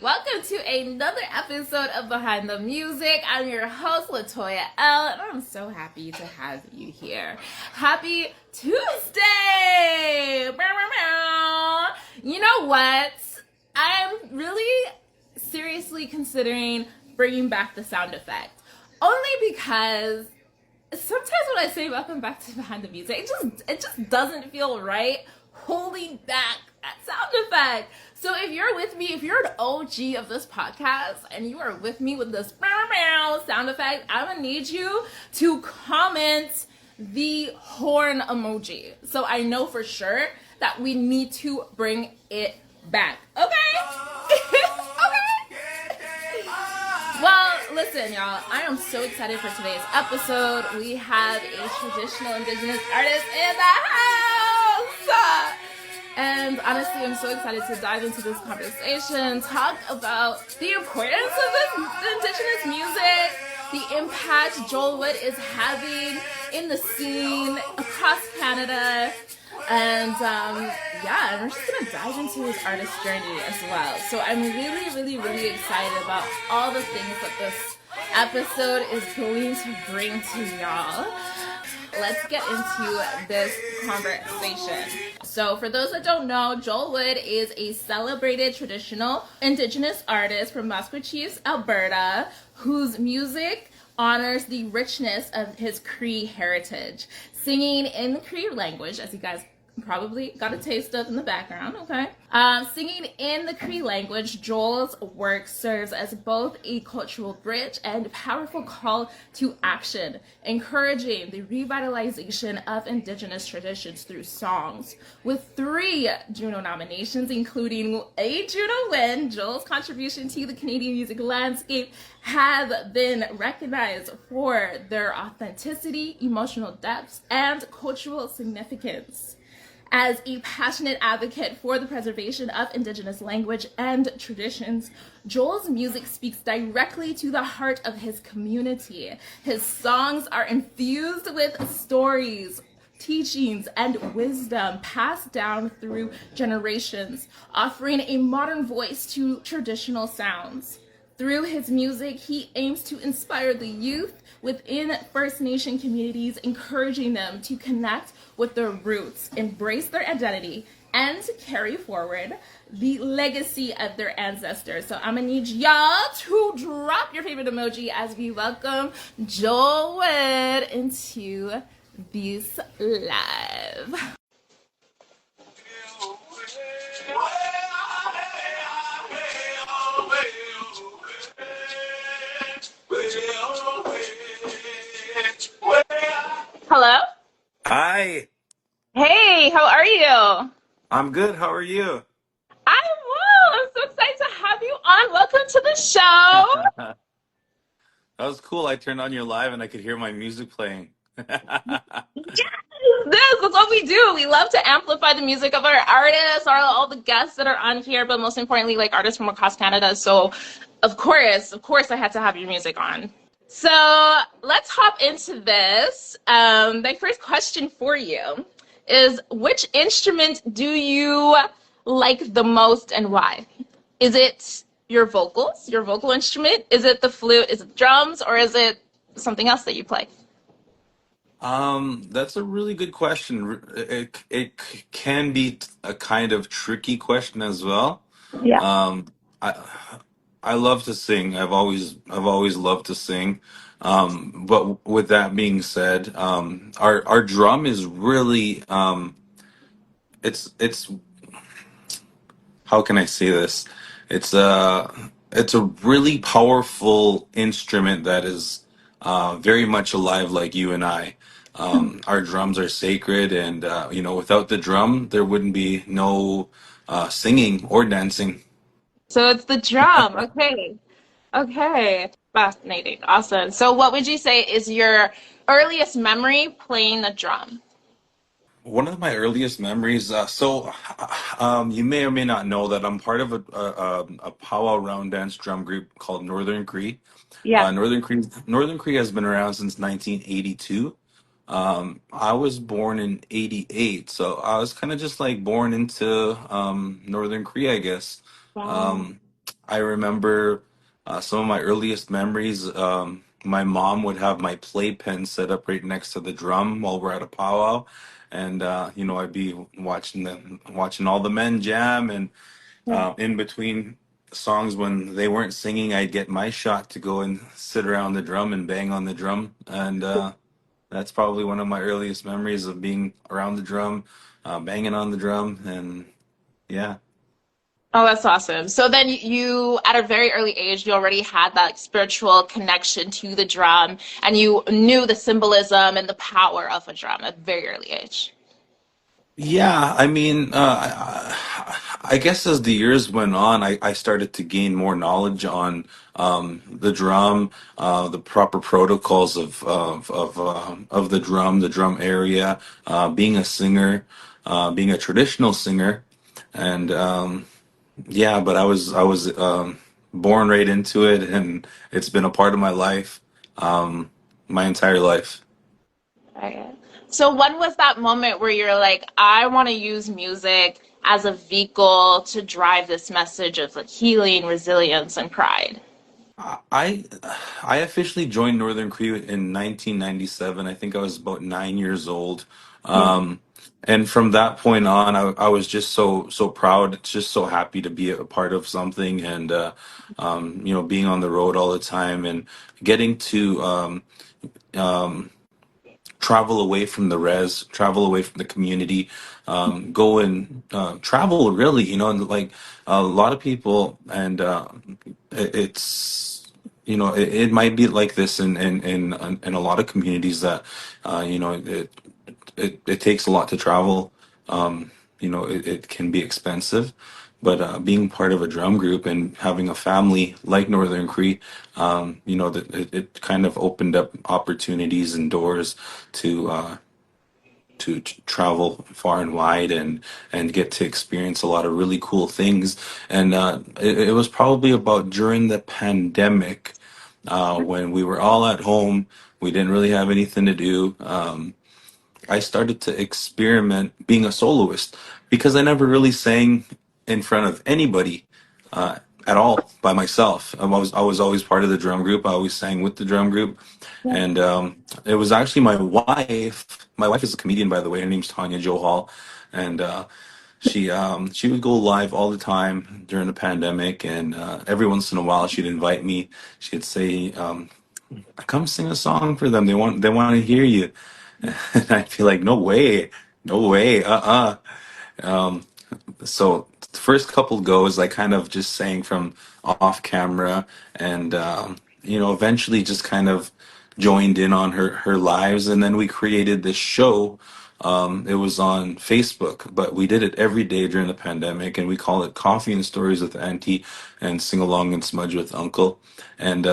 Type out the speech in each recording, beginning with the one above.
Welcome to another episode of Behind the Music. I'm your host, Latoya L, and I'm so happy to have you here. Happy Tuesday! You know what? I'm really seriously considering bringing back the sound effect. Only because sometimes when I say welcome back to Behind the Music, it just doesn't feel right holding back that sound effect. So if you're with me, if you're an OG of this podcast and you are with me with this sound effect, I'm gonna need you to comment the horn emoji. So I know for sure that we need to bring it back. Okay? Okay. Well, listen, y'all. I am so excited for today's episode. We have a traditional Indigenous artist in the house. And honestly, I'm so excited to dive into this conversation, talk about the importance of this Indigenous music, the impact Joel Wood is having in the scene across Canada. And and we're just gonna dive into his artist journey as well. So I'm really excited about all the things that this episode is going to bring to y'all. Let's get into this conversation. So for those that don't know, Joel Wood is a celebrated traditional Indigenous artist from Maskwacis, Alberta, whose music honors the richness of his Cree heritage. Singing in the Cree language, as you guys probably got a taste of in the background, okay? Singing in the Cree language, Joel's work serves as both a cultural bridge and powerful call to action, encouraging the revitalization of Indigenous traditions through songs. With 3 Juno nominations, including a Juno win, Joel's contribution to the Canadian music landscape have been recognized for their authenticity, emotional depth, and cultural significance. As a passionate advocate for the preservation of Indigenous language and traditions, Joel's music speaks directly to the heart of his community. His songs are infused with stories, teachings, and wisdom passed down through generations, offering a modern voice to traditional sounds. Through his music, he aims to inspire the youth within First Nation communities, encouraging them to connect with their roots, embrace their identity, and to carry forward the legacy of their ancestors. So I'm gonna need y'all to drop your favorite emoji as we welcome Joel Wood into this live. Hello? Hi, Hey, how are you? I'm good. How are you? I'm well. I'm so excited to have you on. Welcome to the show. That was cool. I turned on your live and I could hear my music playing. Yes, that's what we do. We love to amplify the music of our artists, all the guests that are on here, but most importantly, like artists from across Canada. So, of course, I had to have your music on. So let's hop into this. My first question for you is, which instrument do you like the most and why? Is it your vocals, your vocal instrument? Is it the flute? Is it drums? Or is it something else that you play? That's a really good question. It can be a kind of tricky question as well. Yeah. Um, I I love to sing. I've always loved to sing. But with that being said, our drum is really it's how can I say this? It's a really powerful instrument that is very much alive, like you and I. Our drums are sacred, and without the drum, there wouldn't be no singing or dancing. So it's the drum. Okay. Okay. Fascinating. Awesome. So what would you say is your earliest memory playing the drum? One of my earliest memories. You may or may not know that I'm part of a powwow round dance drum group called Northern Cree. Yeah. Northern Cree has been around since 1982. I was born in 88, so I was kind of just like born into Northern Cree, I guess. Wow. Um, I remember some of my earliest memories. My mom would have my playpen set up right next to the drum while we're at a powwow, and I'd be watching all the men jam, and in between songs when they weren't singing, I'd get my shot to go and sit around the drum and bang on the drum, and that's probably one of my earliest memories of being around the drum, banging on the drum, and yeah. Oh, that's awesome. So then you, at a very early age, you already had that spiritual connection to the drum, and you knew the symbolism and the power of a drum at a very early age. Yeah, I mean, I guess as the years went on, I started to gain more knowledge on the drum, the proper protocols of the drum area, being a singer, being a traditional singer, and yeah. But I was born right into it, and it's been a part of my life, my entire life. Okay. So when was that moment where you're like, I want to use music as a vehicle to drive this message of like healing, resilience, and pride? I I officially joined Northern Cree in 1997. I think I was about 9 years old. Um, and from that point on, I was just so proud, just so happy to be a part of something, and being on the road all the time and getting to um, travel away from the res, travel away from the community, go and travel really, and like a lot of people, and it's it might be like this in a lot of communities that it takes a lot to travel. It can be expensive, but being part of a drum group and having a family like Northern Cree, that it kind of opened up opportunities and doors to travel far and wide and get to experience a lot of really cool things. And it was probably about during the pandemic, when we were all at home, we didn't really have anything to do. I started to experiment being a soloist because I never really sang in front of anybody at all by myself. I was always part of the drum group. I always sang with the drum group, and it was actually my wife. My wife is a comedian, by the way. Her name's Tanya Jo Hall, and she would go live all the time during the pandemic, and every once in a while she'd invite me. She'd say, "Come sing a song for them. They want to hear you." And I feel like, no way, no way, so the first couple goes, I kind of just sang from off camera, and eventually just kind of joined in on her lives, and then we created this show. It was on Facebook, but we did it every day during the pandemic, and we call it Coffee and Stories with Auntie and Sing Along and Smudge with Uncle, and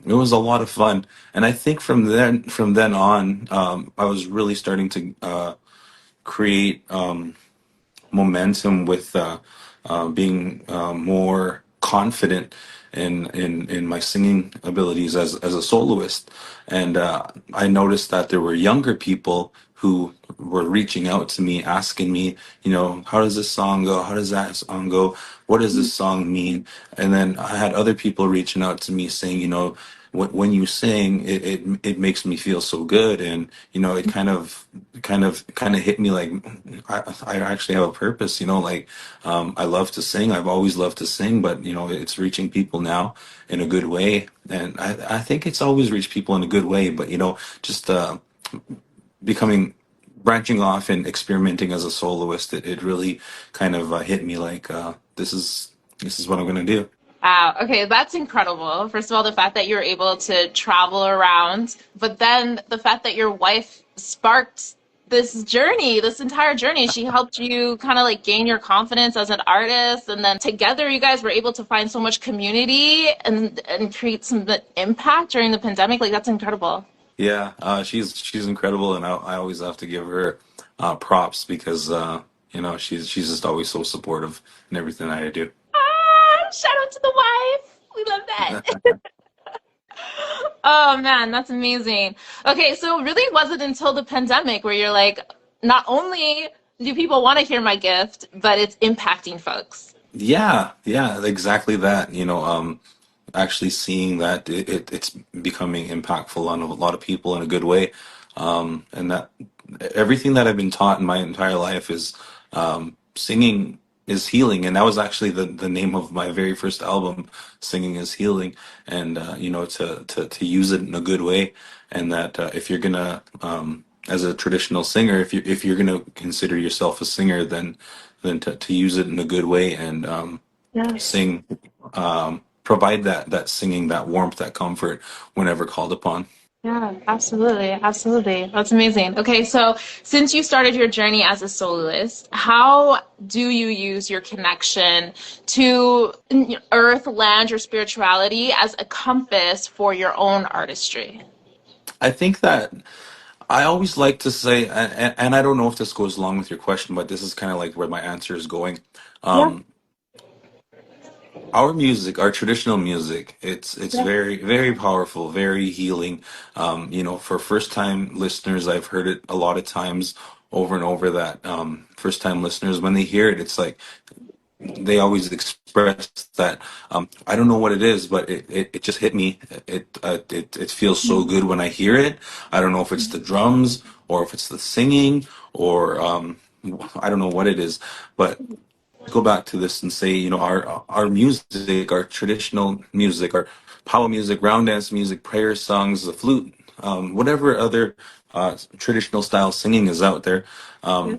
it was a lot of fun. And I think from then on, I was really starting to create momentum with being more confident in my singing abilities as a soloist. And I noticed that there were younger people who were reaching out to me, asking me, how does this song go? How does that song go? What does this song mean? And then I had other people reaching out to me saying, when you sing, it makes me feel so good, and it kind of hit me like I actually have a purpose. Like I love to sing. I've always loved to sing, but it's reaching people now in a good way, and I think it's always reached people in a good way. But just becoming branching off and experimenting as a soloist, it really kind of hit me like this is what I'm gonna do. Wow. Okay, that's incredible. First of all, the fact that you're able to travel around, but then the fact that your wife sparked this journey, this entire journey. She helped you kind of like gain your confidence as an artist, and then together you guys were able to find so much community and create some impact during the pandemic. Like that's incredible. Yeah, she's incredible, and I always have to give her props because she's just always so supportive in everything I do. Ah, shout out to the wife. We love that. Oh man, that's amazing. Okay, so it really wasn't until the pandemic where you're like, not only do people want to hear my gift, but it's impacting folks. Yeah, yeah, exactly that. Actually seeing that it's becoming impactful on a lot of people in a good way. And that everything that I've been taught in my entire life is singing is healing. And that was actually the name of my very first album, Singing is Healing. And, to use it in a good way. And that if you're gonna, as a traditional singer, if you're gonna consider yourself a singer, then to use it in a good way and Yes. sing, provide that singing, that warmth, that comfort whenever called upon. Yeah, absolutely. Absolutely. That's amazing. Okay, so since you started your journey as a soloist, how do you use your connection to earth, land, or spirituality as a compass for your own artistry? I think that I always like to say, and I don't know if this goes along with your question, but this is kind of like where my answer is going. Yeah. Um, our music, our traditional music, it's Yeah. very very powerful, very healing. For first time listeners, I've heard it a lot of times over and over that first time listeners, when they hear it, it's like they always express that I don't know what it is, but it just hit me. It feels so good when I hear it. I don't know if it's the drums or if it's the singing or I don't know what it is, but go back to this and say, our music, our traditional music, our power music, round dance music, prayer songs, the flute, whatever other traditional style singing is out there. Yeah.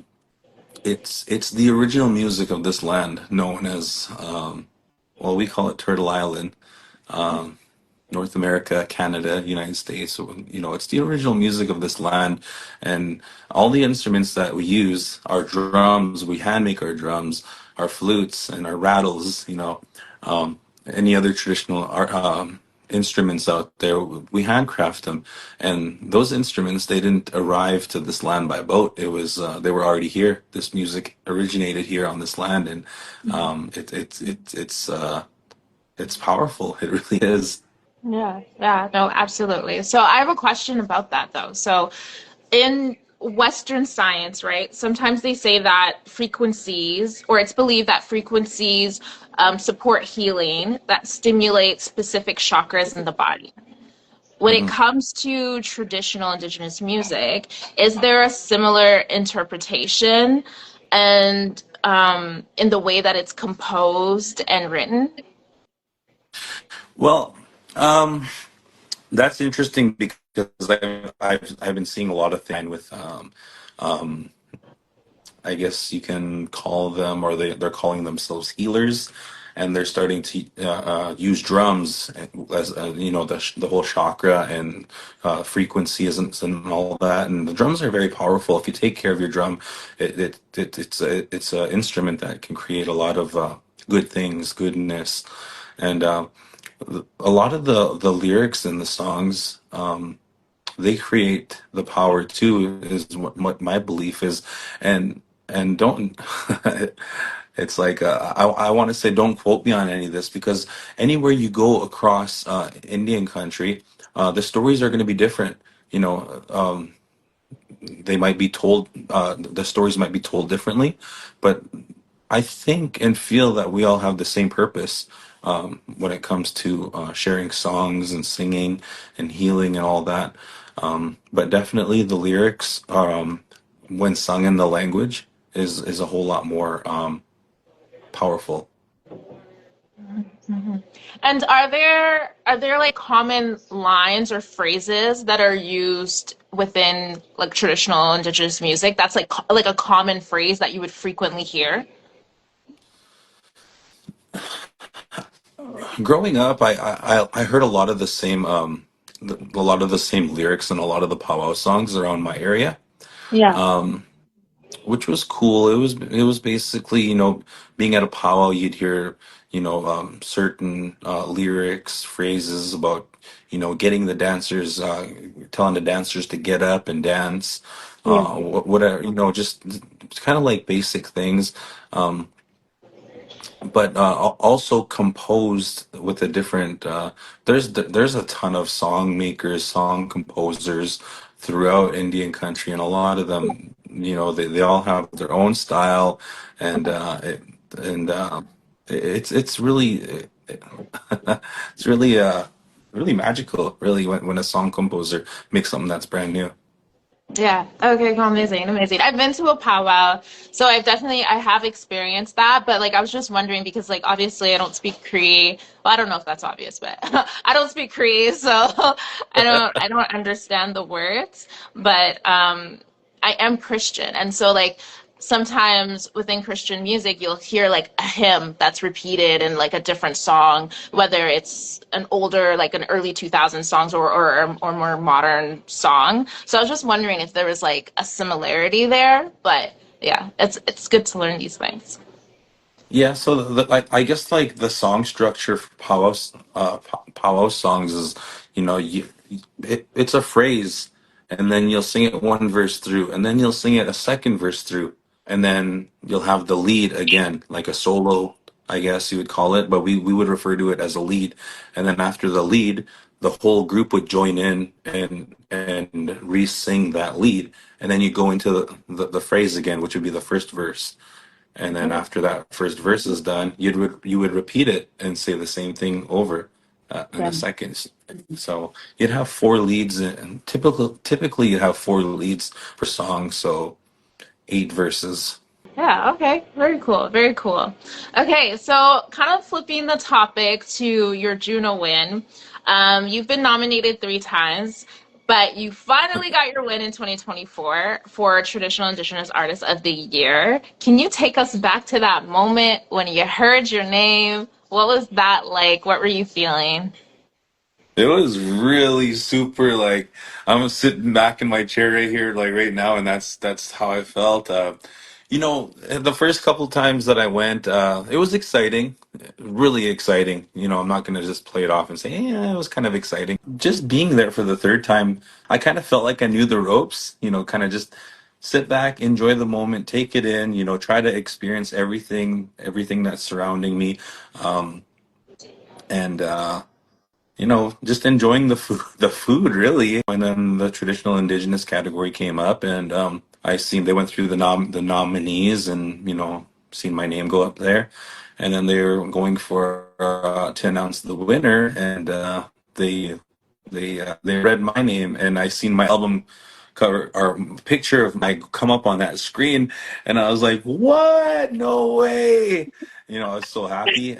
It's the original music of this land, known as well, we call it Turtle Island, North America, Canada, United States. So, it's the original music of this land, and all the instruments that we use, our drums, we hand make our drums, our flutes, and our rattles. Any other traditional instruments out there, we handcraft them, and those instruments they didn't arrive to this land by boat. It was they were already here. This music originated here on this land, and it's powerful. It really is. Yeah, yeah, no, absolutely. So I have a question about that though. So in Western science, right, sometimes they say that frequencies, or it's believed that frequencies support healing that stimulate specific chakras in the body. When it Mhm. comes to traditional indigenous music, is there a similar interpretation and in the way that it's composed and written? Well, um, that's interesting because I've been seeing a lot of things with um, I guess you can call them, or they're calling themselves healers, and they're starting to use drums as the whole chakra and frequencies and all that. And the drums are very powerful. If you take care of your drum, it's an instrument that can create a lot of good things, goodness, and a lot of the lyrics in the songs. They create the power too, is what my belief is. And don't it's like I want to say, don't quote me on any of this, because anywhere you go across Indian country, the stories are going to be different. They might be told, the stories might be told differently, but I think and feel that we all have the same purpose when it comes to sharing songs and singing and healing and all that. But definitely the lyrics, when sung in the language, is a whole lot more powerful. And are there like common lines or phrases that are used within like traditional indigenous music that's like a common phrase that you would frequently hear? Growing up, I heard a lot of the same a lot of the same lyrics and a lot of the powwow songs around my area. Yeah. Which was cool. It was basically, being at a powwow, you'd hear, certain lyrics, phrases about, getting the dancers, telling the dancers to get up and dance, Yeah. whatever, just kind of like basic things. But also composed with a different. There's a ton of song makers, song composers throughout Indian country, and a lot of them, they all have their own style, and It's really it's really really magical, really, when a song composer makes something that's brand new. Yeah. Okay. Cool. Amazing. Amazing. I've been to a powwow, so I have experienced that. But like, I was just wondering because like, obviously, I don't speak Cree. Well, I don't know if that's obvious, but I don't speak Cree, so I don't understand the words. But I am Christian, and so like sometimes within Christian music, you'll hear like a hymn that's repeated in like a different song, whether it's an older, like an early 2000s songs or more modern song. So I was just wondering if there was like a similarity there, but yeah, it's good to learn these things. Yeah, so I guess like the song structure for powwow songs is, it's a phrase, and then you'll sing it one verse through, and then you'll sing it a second verse through, and then you'll have the lead again, like a solo, I guess you would call it, but we would refer to it as a lead. And then after the lead, the whole group would join in and re-sing that lead, and then you go into the phrase again, which would be the first verse. And then Okay. after that first verse is done, you would repeat it and say the same thing over in Yeah. a second. So you'd have four leads, and typically you have four leads per song, so eight verses. Yeah, okay. Very cool. Very cool. Okay, so kind of flipping the topic to your Juno win. You've been nominated 3 times, but you finally got your win in 2024 for Traditional Indigenous Artist of the Year. Can you take us back to that moment when you heard your name? What was that like? What were you feeling? It was really super, like, I'm sitting back in my chair right here, like right now, and that's how I felt. The first couple times that I went, it was exciting, really exciting. I'm not gonna just play it off and say, yeah, it was kind of exciting. Just being there for the third time, I kind of felt like I knew the ropes. Kind of just sit back, enjoy the moment, take it in. Try to experience everything that's surrounding me, and just enjoying the food really. And then the traditional indigenous category came up, and I seen they went through the nominees, and seen my name go up there, and then they were going for to announce the winner, and they read my name, and I seen my album cover or picture of my come up on that screen, and I was like, what? No way. I was so happy.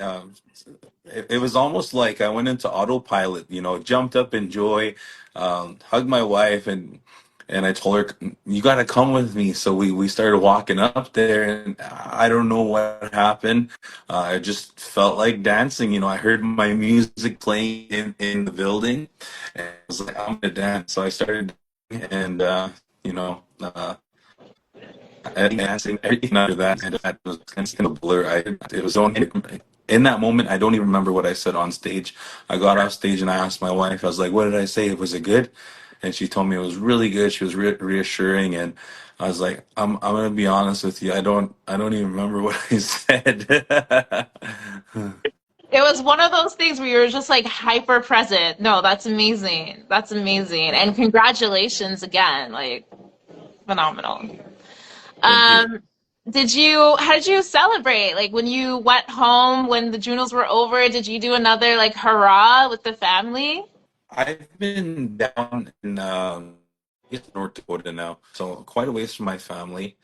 It was almost like I went into autopilot, jumped up in joy, hugged my wife, and I told her, you got to come with me. So we started walking up there, and I don't know what happened. I just felt like dancing. I heard my music playing in the building, and I was like, I'm gonna dance. So I started, and you know, uh, dancing, everything after that, and that was kind of a blur. It was only in that moment, I don't even remember what I said on stage. I got off stage and I asked my wife, I was like, what did I say? Was it good? And she told me it was really good. She was reassuring, and I was like, I'm gonna be honest with you. I don't even remember what I said. It was one of those things where you were just like hyper present. No, that's amazing. That's amazing. Yeah, And congratulations again. Like phenomenal. thank you. Um, how did you celebrate? Like when you went home, when the Junos were over, did you do another like hurrah with the family? I've been down in I guess North Dakota now, so quite a ways from my family.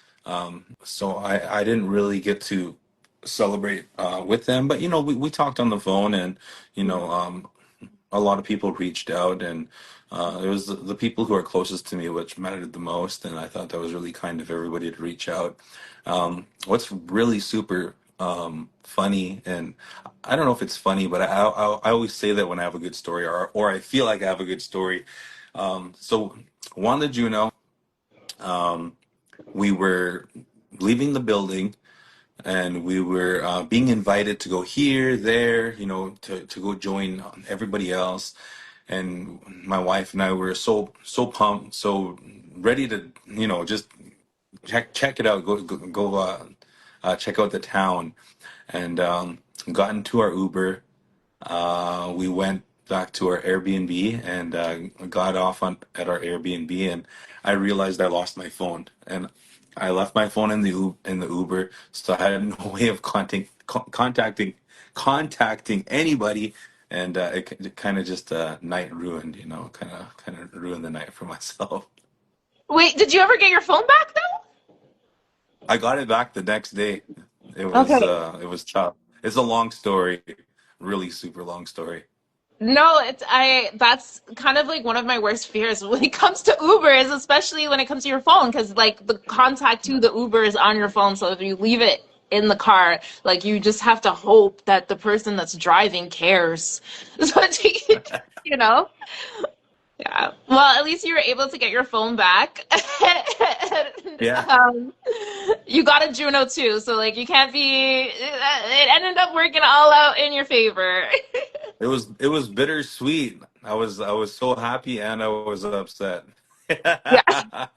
So I didn't really get to celebrate with them, but we talked on the phone, and a lot of people reached out, and it was the people who are closest to me which mattered the most, and I thought that was really kind of everybody to reach out. What's really super funny, and I don't know if it's funny, but I always say that when I have a good story, or I feel like I have a good story. So won the Juno. Um, we were leaving the building, and we were being invited to go here, there, to go join everybody else. And my wife and I were so pumped, so ready to just check it out, go check out the town, and got into our Uber. We went back to our Airbnb, and got off at our Airbnb, and I realized I lost my phone, and I left my phone in the in the Uber, so I had no way of contacting anybody, and it kind of just night ruined, kind of ruined the night for myself. Wait, did you ever get your phone back I got it back the next day. though? Okay. It was tough. It's a long story, really super long story. No, it's I that's kind of like one of my worst fears when it comes to Ubers, especially when it comes to your phone, because like the contact to the Uber is on your phone. So if you leave it in the car, like you just have to hope that the person that's driving cares. So you know? Yeah. Well, at least you were able to get your phone back. Yeah. um, you got a Juno too, so like you can't be. It ended up working all out in your favor. It was bittersweet. I was so happy and I was upset. Yeah.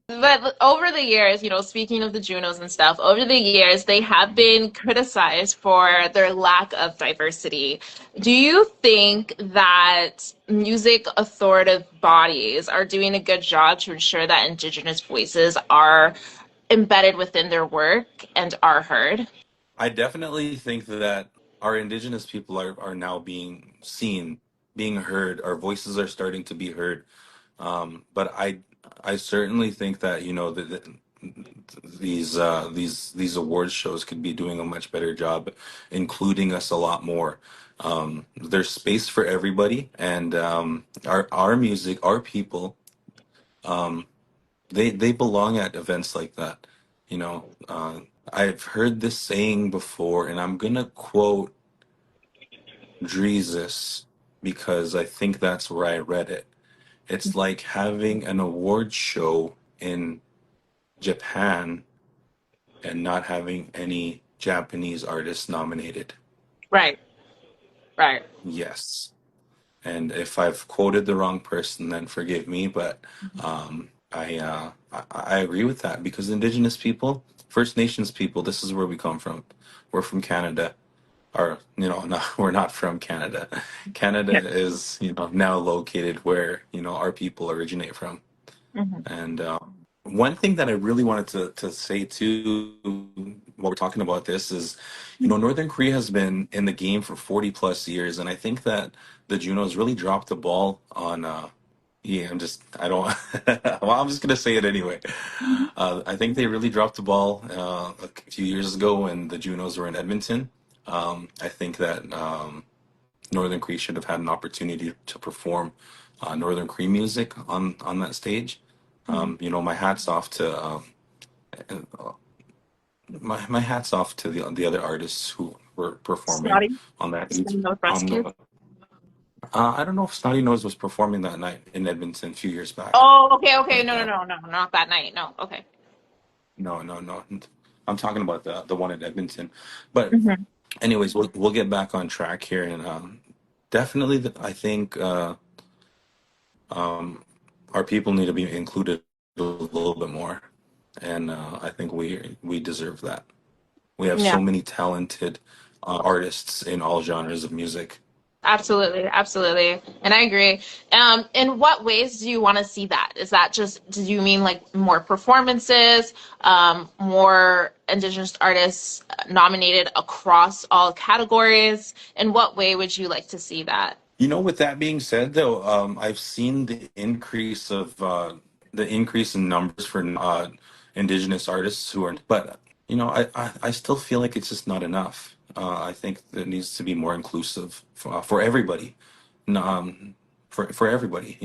But over the years, speaking of the Junos and stuff, over the years, they have been criticized for their lack of diversity. Do you think that music authoritative bodies are doing a good job to ensure that Indigenous voices are embedded within their work and are heard? I definitely think that our indigenous people are now being seen, being heard. Our voices are starting to be heard. But I certainly think that that these awards shows could be doing a much better job, including us a lot more. There's space for everybody, and our music, our people, um, they belong at events like that. I've heard this saying before, and I'm gonna quote Jesus because I think that's where I read it. It's like having an award show in Japan and not having any Japanese artists nominated. Right, right. Yes. And if I've quoted the wrong person, then forgive me, but I agree with that because Indigenous people, First Nations people, this is where we come from. We're from Canada. Or, no, we're not from Canada. Canada Yeah. is, now located where, our people originate from. Mhm. And one thing that I really wanted to say too, while we're talking about this, is, Northern Cree has been in the game for 40 plus years, and I think that the Junos really dropped the ball on. Yeah, I don't. Well, I'm just gonna say it anyway. I think they really dropped the ball a few years ago when the Junos were in Edmonton. I think that Northern Cree should have had an opportunity to perform Northern Cree music on that stage. My hats off to my hats off to the other artists who were performing Snotty, on that Snotty Nose on Rescue. the. I don't know if Snotty Nose was performing that night in Edmonton a few years back, Oh, okay, okay. but No, no, no, no, not that night. No, okay. no, no, no. I'm talking about the one in Edmonton. But Hmm. anyways, we'll get back on track here, and definitely, I think um, our people need to be included a little bit more, and I think we deserve that. We have Yeah. so many talented artists in all genres of music. Absolutely, absolutely. And I agree. In what ways do you want to see that? Is that just, do you mean like more performances, more Indigenous artists nominated across all categories? In what way would you like to see that? With that being said, though, I've seen the increase in numbers for indigenous artists who are, but I still feel like it's just not enough. I think there needs to be more inclusive for everybody, for everybody.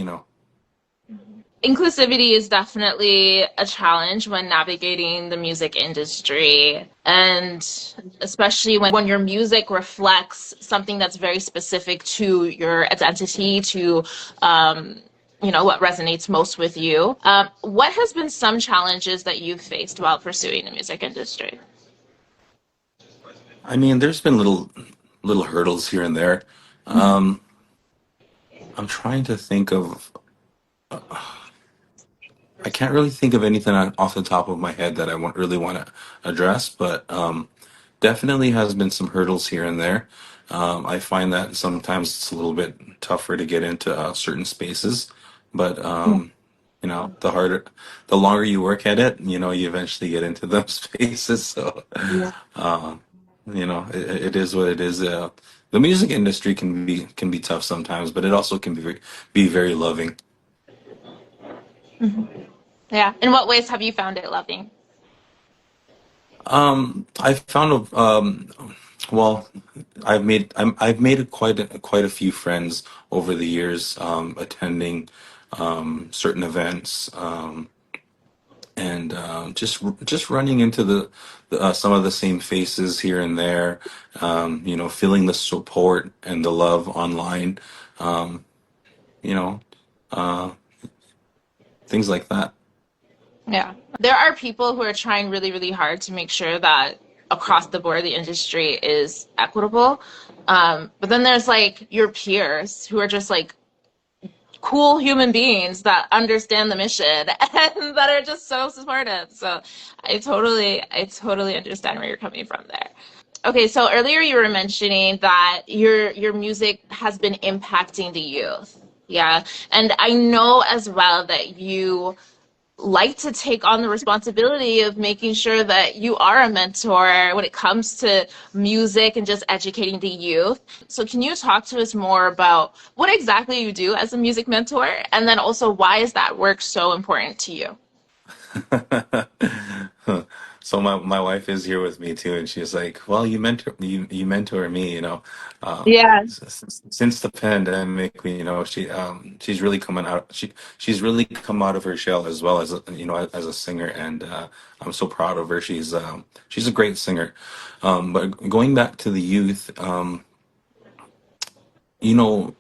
Inclusivity is definitely a challenge when navigating the music industry, and especially when your music reflects something that's very specific to your identity, to what resonates most with you. What has been some challenges that you've faced while pursuing the music industry? I mean, there's been little hurdles here and there. Um, I'm trying to think of. I can't really think of anything off the top of my head that really want to address, but definitely has been some hurdles here and there. I find that sometimes it's a little bit tougher to get into certain spaces, but the harder, the longer you work at it, you eventually get into those spaces. So, Yeah. uh, it is what it is. The music industry can be tough sometimes, but it also can be very loving. Yeah. In what ways have you found it loving? I found well, I've made quite a few friends over the years, attending certain events, and just running into some of the same faces here and there, feeling the support and the love online, um, you know, uh, things like that. Yeah. There are people who are trying really, really hard to make sure that across the board the industry is equitable. But then there's like your peers who are just like cool human beings that understand the mission and that are just so supportive. So I totally understand where you're coming from there. Okay, so earlier you were mentioning that your music has been impacting the youth. Yeah. And I know as well that you like to take on the responsibility of making sure that you are a mentor when it comes to music and just educating the youth. So can you talk to us more about what exactly you do as a music mentor and then also why is that work so important to you? So my wife is here with me too, and she's like, "Well, you mentor me, Yeah. since the pandemic, she's really coming out. She's really come out of her shell as well as a singer, and I'm so proud of her. She's a great singer. But going back to the youth, you know,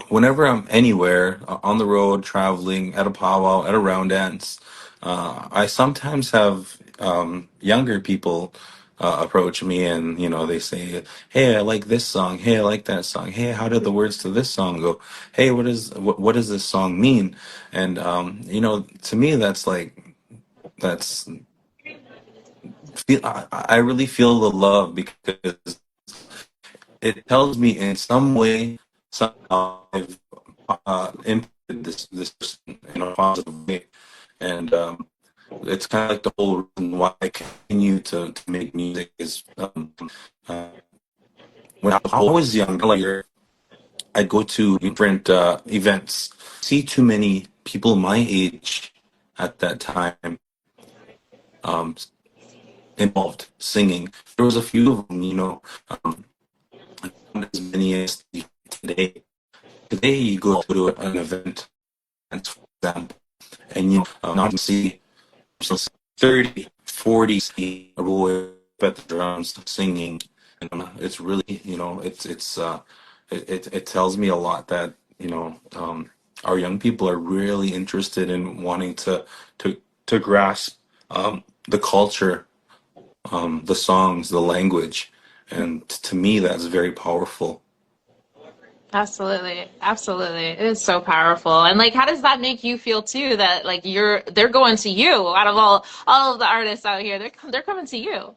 whenever I'm anywhere, on the road, traveling, at a powwow, at a round dance, I sometimes have younger people approach me, and they say, "Hey, I like this song. Hey, I like that song. Hey, how did the words to this song go? Hey, what does this song mean?" And to me, that's I really feel the love, because it tells me in some way, somehow, I've impacted this person in a positive way, and it's kind of like the whole reason why I continue to make music is, uh, when I was younger, I'd go to different events, see too many people my age at that time um, involved singing. There was a few of them, um, not as many as today. Today, you go to an event, and for example, and not see 30, 40 people at the drums singing. And it's really, it tells me a lot that, our young people are really interested in wanting to grasp the culture, the songs, the language. And to me, that's very powerful. Absolutely. Absolutely. It is so powerful. And like how does that make you feel too that like they're going to you out of all of the artists out here. They're coming to you.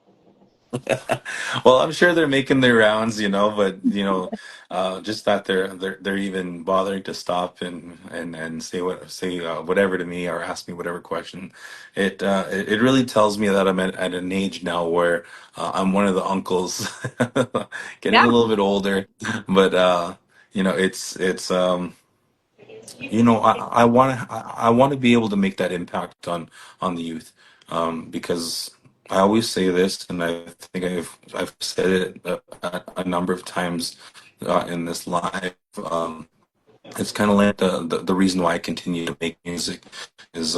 Well, I'm sure they're making their rounds, but just that they're even bothering to stop and say whatever to me, or ask me whatever question. It really tells me that I'm at an age now where I'm one of the uncles, getting Yeah. a little bit older, but I want to be able to make that impact on the youth, because I always say this, and I think I've said it a number of times in this live. It's kind of like the reason why I continue to make music is,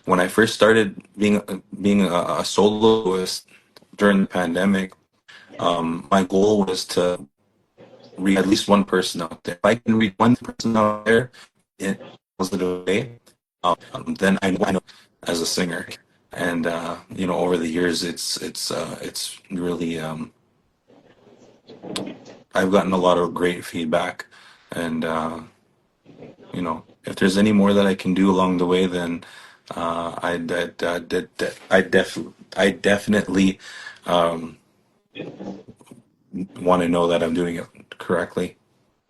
when I first started being a soloist during the pandemic. My goal was to read at least one person out there. If I can read one person out there in a positive way, then I know as a singer. And over the years, it's really, I've gotten a lot of great feedback, and if there's any more that I can do along the way, then I definitely um, want to know that I'm doing it correctly.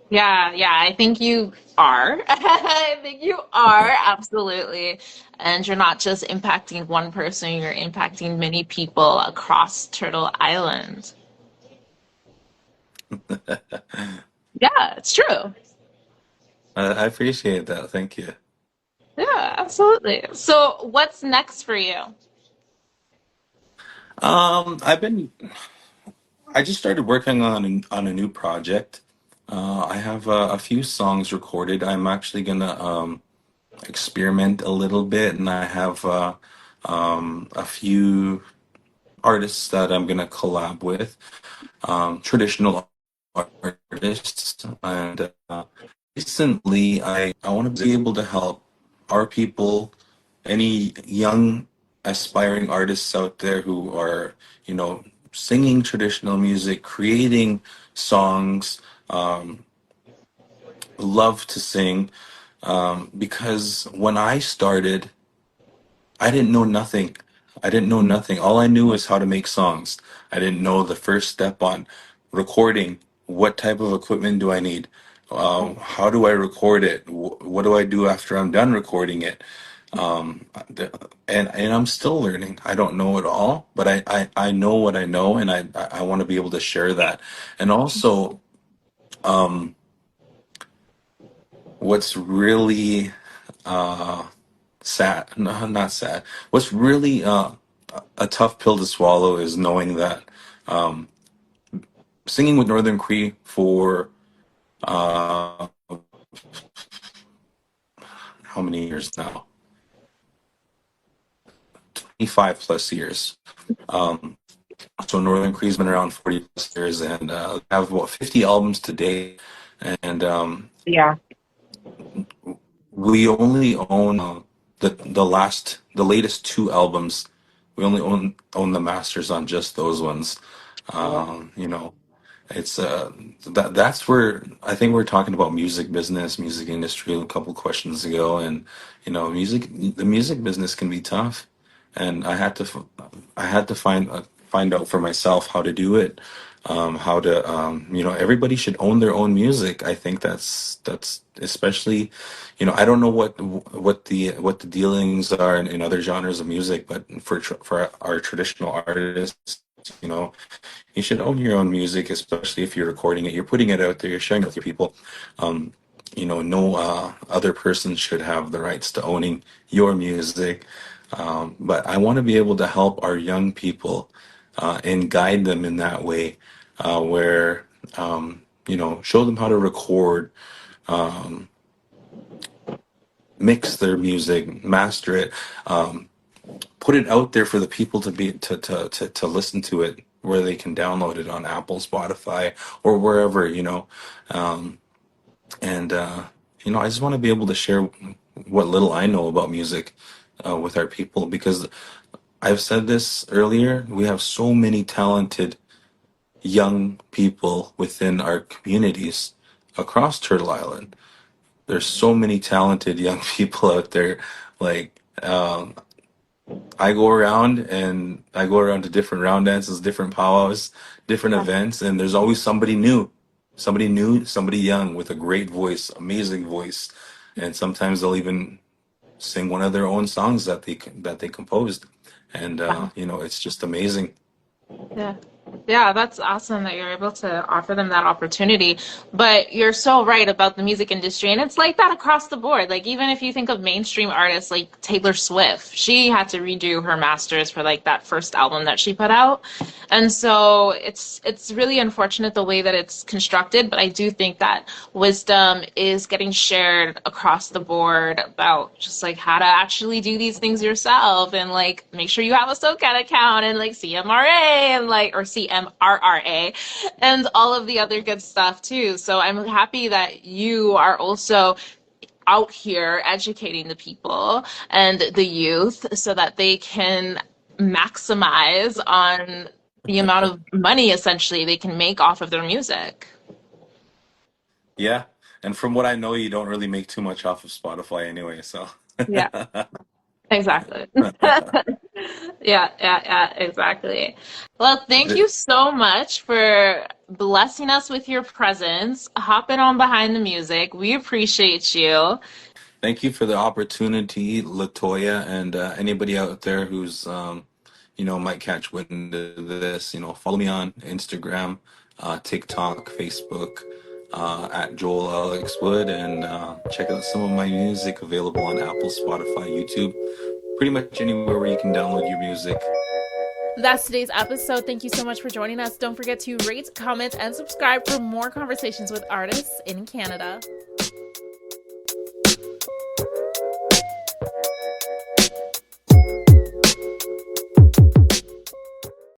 Yeah, yeah, I think you are. I think you are, absolutely. And you're not just impacting one person, you're impacting many people across Turtle Island. Yeah, it's true. I appreciate that. Thank you. Yeah, absolutely. So, what's next for you? I've been. I just started working on a new project. I have a few songs recorded. I'm actually gonna experiment a little bit, and I have a few artists that I'm gonna collab with, traditional artists, and recently I want to be able to help our people, any young aspiring artists out there who are, you know, singing traditional music, creating songs, um, love to sing, because when I started, I didn't know nothing. I didn't know nothing. All I knew was how to make songs. I didn't know the first step on recording. What type of equipment do I need? How do I record it? What do I do after I'm done recording it? And I'm still learning. I don't know it all, but I know what I know, and I want to be able to share that. And also, um, what's really uh, sad, no, not sad. What's really a tough pill to swallow is knowing that um, singing with Northern Cree for uh, how many years now? 25 plus years. Um, so Northern Cree's been around 40 plus years, and have about 50 albums to date. And Yeah. we only own the latest two albums. We only own the masters on just those ones. You know, it's that's where I think we are talking about music business, music industry a couple questions ago, and the music business can be tough, and I had to find out for myself how to do it, how to everybody should own their own music. I think that's especially, I don't know what the dealings are in other genres of music, but for our traditional artists, you know you should own your own music, especially if you're recording it. You're putting it out there. You're sharing it with your people. Um, no other person should have the rights to owning your music. But I want to be able to help our young people and guide them in that way, where show them how to record, um, mix their music, master it. Put it out there for the people to listen to it, where they can download it on Apple, Spotify, or wherever, um, and I just want to be able to share what little I know about music with our people, because I've said this earlier, we have so many talented young people within our communities across Turtle Island. There's so many talented young people out there, like I go around to different round dances, different powwows, different events, and there's always somebody new, somebody young with a great voice, amazing voice, and sometimes they'll even sing one of their own songs that they composed, and it's just amazing. Yeah. Yeah, that's awesome that you're able to offer them that opportunity. But you're so right about the music industry. And it's like that across the board. Like, even if you think of mainstream artists like Taylor Swift, she had to redo her masters for like that first album that she put out. And so it's really unfortunate the way that it's constructed. But I do think that wisdom is getting shared across the board about just like how to actually do these things yourself and like make sure you have a SoCal account and like CMRA and like or CMRRA and all of the other good stuff too. So I'm happy that you are also out here educating the people and the youth so that they can maximize on the amount of money essentially they can make off of their music. Yeah, and from what I know, you don't really make too much off of Spotify anyway, so Yeah. Exactly. Yeah, exactly. Well, thank you so much for blessing us with your presence, hopping on behind the music. We appreciate you. Thank you for the opportunity, Latoya, and anybody out there who's, might catch wind of this. Follow me on Instagram, TikTok, Facebook, at Joel Alex Wood, and check out some of my music available on Apple, Spotify, YouTube, pretty much anywhere where you can download your music. That's today's episode. Thank you so much for joining us. Don't forget to rate, comment, and subscribe for more conversations with artists in Canada.